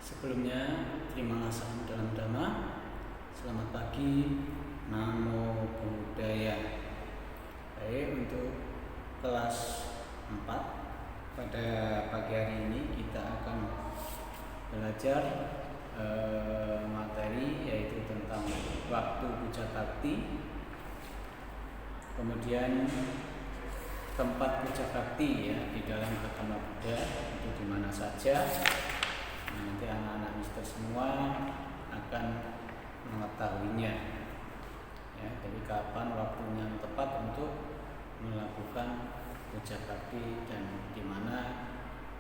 Sebelumnya, terimalah salam dalam Dhamma. Selamat pagi, Namo Buddhaya. Baik, untuk kelas 4 pada pagi hari ini kita akan belajar materi yaitu tentang waktu puja bakti, kemudian tempat puja bakti ya di dalam agama Buddha itu di mana saja. Nanti anak-anak mister semua akan mengetahuinya ya, jadi kapan waktunya yang tepat untuk melakukan puja bakti dan di mana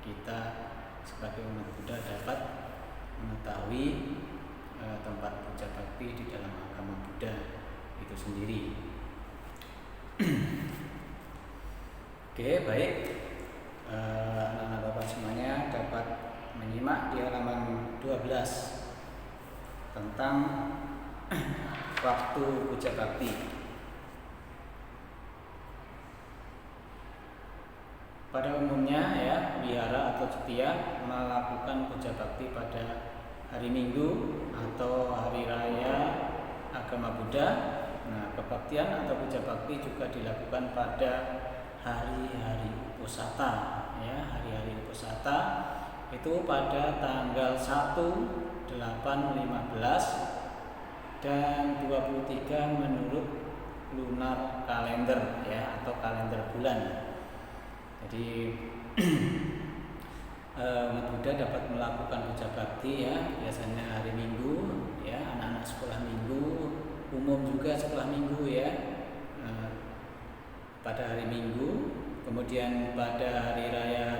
kita sebagai umat Buddha dapat mengetahui tempat puja bakti di dalam agama Buddha itu sendiri. Oke, baik, anak-anak Bapak semuanya dapat menyimak di halaman 12 tentang waktu puja bakti. Pada umumnya ya, wihara atau cetia melakukan puja bakti pada hari Minggu atau hari raya agama Buddha. Nah, kebaktian atau puja bakti juga dilakukan pada hari-hari Uposatha ya, hari-hari Uposatha itu pada tanggal 1, 8, 15 dan 23 menurut lunar kalender ya, atau kalender bulan. Jadi umat Buddha dapat melakukan puja bakti ya, biasanya hari Minggu ya, anak-anak sekolah Minggu, umum juga sekolah Minggu ya, pada hari Minggu. Kemudian pada hari raya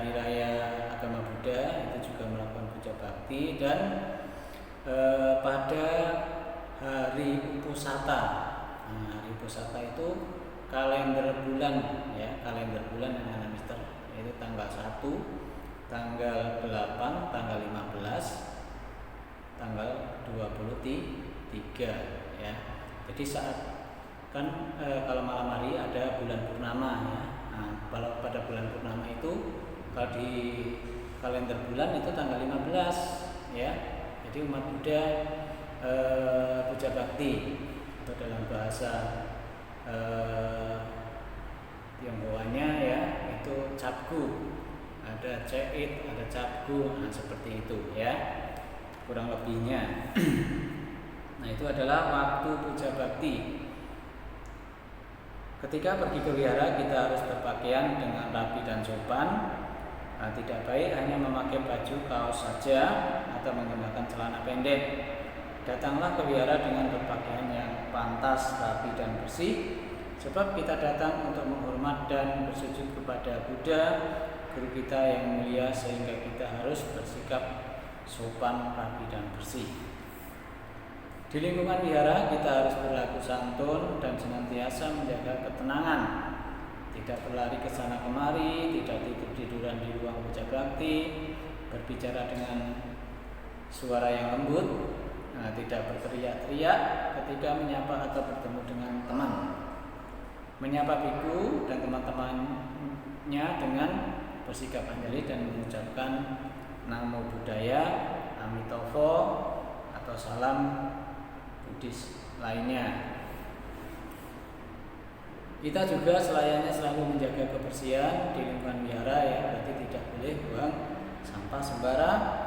agama Buddha itu juga melakukan puja bakti, dan pada hari Uposatha. Nah, hari Uposatha itu kalender bulan ya, kalender bulan yang anak mister, yaitu tanggal 1, tanggal 8, tanggal 15, tanggal 23 ya. Jadi saat kan kalau malam hari ada bulan purnama ya. Nah, kalau pada bulan purnama itu, kalau di kalender bulan itu tanggal 15 ya. Jadi umat Buddha puja bakti, atau dalam bahasa Tionghoanya ya, itu capgu. Ada ceit, ada capgu, nah seperti itu ya, kurang lebihnya. Nah, itu adalah waktu puja bakti. Ketika pergi ke wihara kita harus berpakaian dengan rapi dan sopan. Nah, tidak baik hanya memakai baju kaos saja atau menggunakan celana pendek. Datanglah ke wihara dengan berpakaian yang pantas, rapi dan bersih, sebab kita datang untuk menghormat dan bersujud kepada Buddha, guru kita yang mulia, sehingga kita harus bersikap sopan, rapi dan bersih. Di lingkungan wihara kita harus berlaku santun dan senantiasa menjaga ketenangan, tidak berlari ke sana kemari, tidak tidur-tiduran di ruang puja bakti, berbicara dengan suara yang lembut, tidak berteriak-teriak ketika menyapa atau bertemu dengan teman, menyapa biku dan teman-temannya dengan bersikap anjali dan mengucapkan Namo Buddhaya, Amitofo atau salam Buddhis lainnya. Kita juga selayaknya selalu menjaga kebersihan di lingkungan wihara ya, berarti tidak boleh buang sampah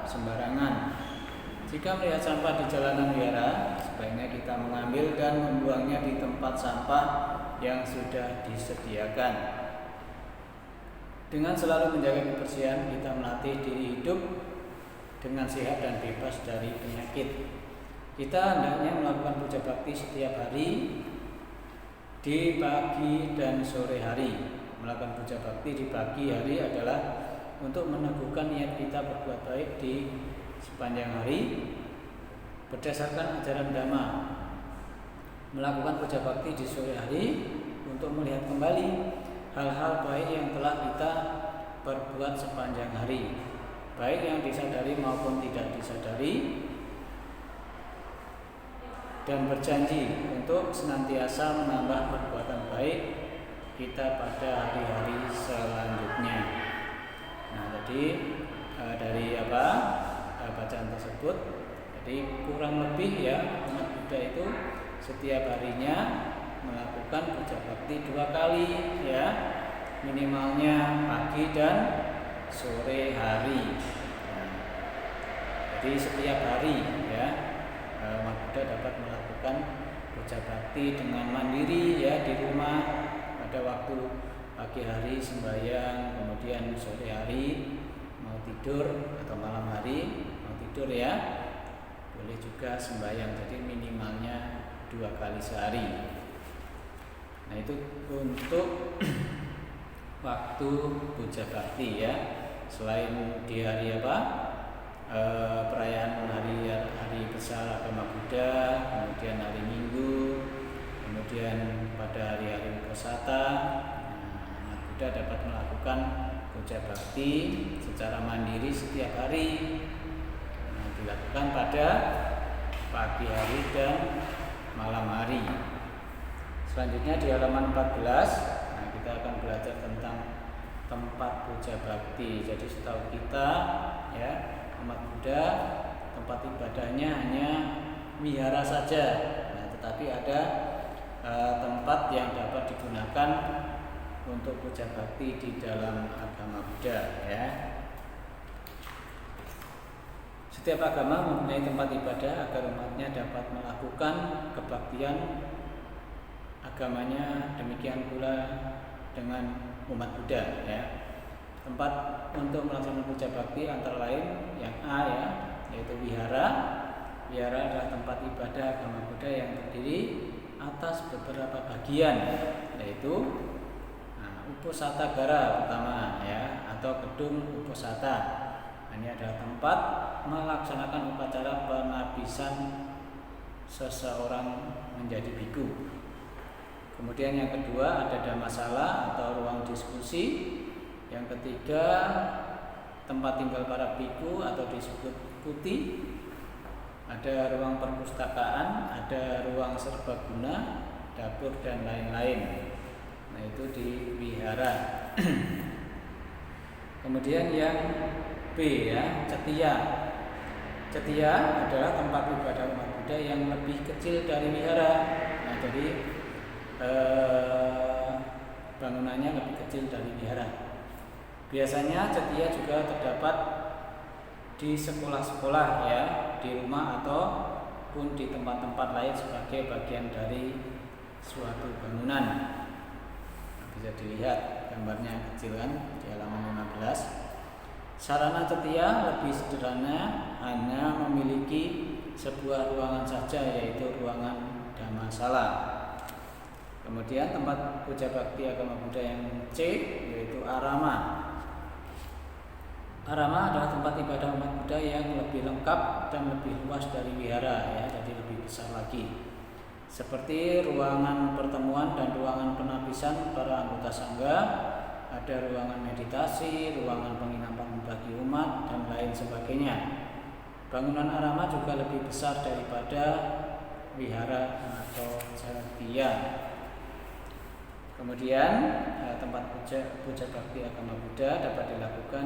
sembarangan. Jika melihat sampah di jalanan wihara, sebaiknya kita mengambil dan membuangnya di tempat sampah yang sudah disediakan. Dengan selalu menjaga kebersihan, kita melatih diri hidup dengan sehat dan bebas dari penyakit. Kita hendaknya melakukan puja bakti setiap hari di pagi dan sore hari. Melakukan puja bakti di pagi hari adalah untuk meneguhkan niat kita berbuat baik di sepanjang hari berdasarkan ajaran Dhamma. Melakukan puja bakti di sore hari untuk melihat kembali hal-hal baik yang telah kita perbuat sepanjang hari, baik yang disadari maupun tidak disadari, dan berjanji untuk senantiasa menambah perbuatan baik kita pada hari-hari selanjutnya. Nah, jadi dari pada bacaan tersebut. Jadi kurang lebih ya umat Buddha itu setiap harinya melakukan puja bakti 2 kali ya, minimalnya pagi dan sore hari. Nah, jadi setiap hari ya umat Buddha dapat melakukan puja bakti dengan mandiri ya di rumah pada waktu pagi hari sembahyang, kemudian sore hari mau tidur atau malam hari mau tidur ya boleh juga sembahyang. Jadi minimalnya 2 kali sehari. Nah itu untuk waktu puja bakti ya. Selain di hari perayaan hari besar agama Buddha, kemudian hari Minggu, kemudian pada hari-hari wisata, umat Buddha dapat melakukan puja bakti secara mandiri setiap hari. Dilakukan pada pagi hari dan malam hari. Selanjutnya di halaman 14, kita akan belajar tentang tempat puja bakti. Jadi setahu kita ya umat Buddha tempat ibadahnya hanya wihara saja. Tetapi ada tempat yang dapat digunakan untuk puja bakti di dalam agama Buddha ya. Setiap agama mempunyai tempat ibadah agar umatnya dapat melakukan kebaktian agamanya. Demikian pula dengan umat Buddha ya. Tempat untuk melaksanakan puja bakti antara lain yang A ya, yaitu wihara. Wihara adalah tempat ibadah agama Buddha yang terdiri atas beberapa bagian, yaitu Uposatagara pertama ya, atau gedung Uposata. Ini adalah tempat melaksanakan upacara penabisan seseorang menjadi biku. Kemudian yang kedua ada dhammasala atau ruang diskusi. Yang ketiga tempat tinggal para biku atau disebut kuti. Ada ruang perpustakaan, ada ruang serbaguna, dapur dan lain-lain. Nah itu di wihara. Kemudian yang B ya, cetia. Cetia adalah tempat ibadah umat Buddha yang lebih kecil dari wihara. Nah, jadi bangunannya lebih kecil dari wihara. Biasanya cetia juga terdapat di sekolah-sekolah ya, di rumah ataupun di tempat-tempat lain sebagai bagian dari suatu bangunan. Bisa dilihat gambarnya kecil kan di halaman 15. Sarana cetia lebih sederhana, hanya memiliki sebuah ruangan saja, yaitu ruangan dhammasala. Kemudian tempat puja bakti agama Buddha yang C yaitu arama. Arama adalah tempat ibadah umat Buddha yang lebih lengkap dan lebih luas dari wihara ya, jadi lebih besar lagi. Seperti ruangan pertemuan dan ruangan penabisan para anggota sangga, ada ruangan meditasi, ruangan penginapan bagi umat dan lain sebagainya. Bangunan arama juga lebih besar daripada wihara atau cetia. Kemudian tempat puja bakti agama Buddha dapat dilakukan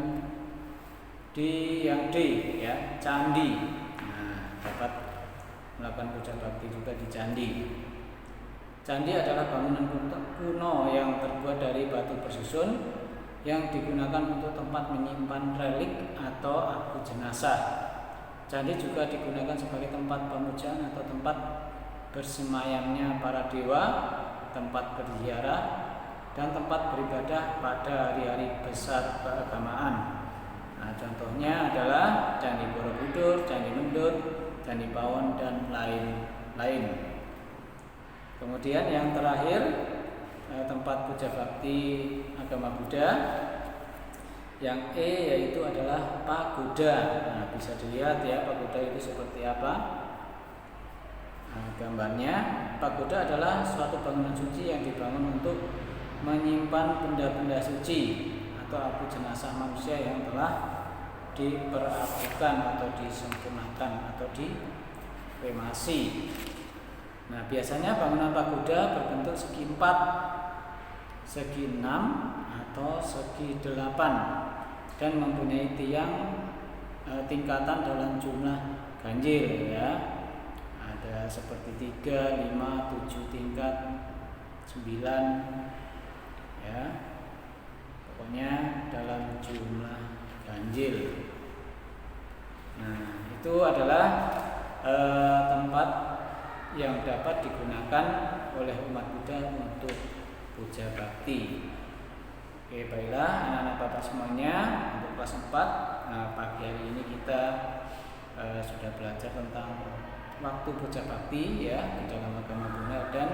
di yang D ya, candi. Nah, dapat melakukan puja bakti juga di candi. Candi adalah bangunan kuno yang terbuat dari batu bersusun yang digunakan untuk tempat menyimpan relik atau abu jenazah. Candi juga digunakan sebagai tempat pemujaan atau tempat bersemayamnya para dewa, tempat berziarah, dan tempat beribadah pada hari-hari besar keagamaan. Nah, contohnya adalah Candi Borobudur, Candi Mendut, Candi Pawon, dan lain-lain. Kemudian yang terakhir tempat puja bakti agama Buddha yang E yaitu adalah pagoda. Nah, bisa dilihat ya pagoda itu seperti apa. Nah, gambarnya pagoda adalah suatu bangunan suci yang dibangun untuk menyimpan benda-benda suci atau abu jenazah manusia yang telah diperapukan atau disempurnakan atau dikremasi. Nah, biasanya bangunan pagoda berbentuk segi 4, segi 6, atau segi 8 dan mempunyai tiang tingkatan dalam jumlah ganjil ya. Ada seperti 3, 5, 7 tingkat, 9 ya. Pokoknya dalam jumlah ganjil. Nah, itu adalah tempat yang dapat digunakan oleh umat Buddha untuk puja bakti. Oke, baiklah anak-anak Bapak semuanya, untuk kelas 4 pagi hari ini kita sudah belajar tentang waktu puja bakti ya di dalam agama Buddha dan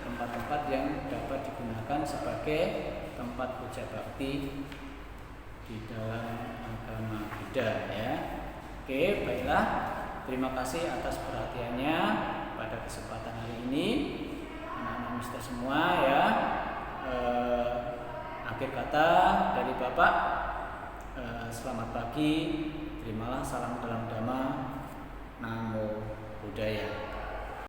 tempat-tempat yang dapat digunakan sebagai tempat puja bakti di dalam agama Buddha ya. Oke, baiklah. Terima kasih atas perhatiannya pada kesempatan hari ini, anak-anak mister semua ya. Akhir kata dari Bapak, selamat pagi, terimalah salam dalam Dhamma, Namo Buddhaya.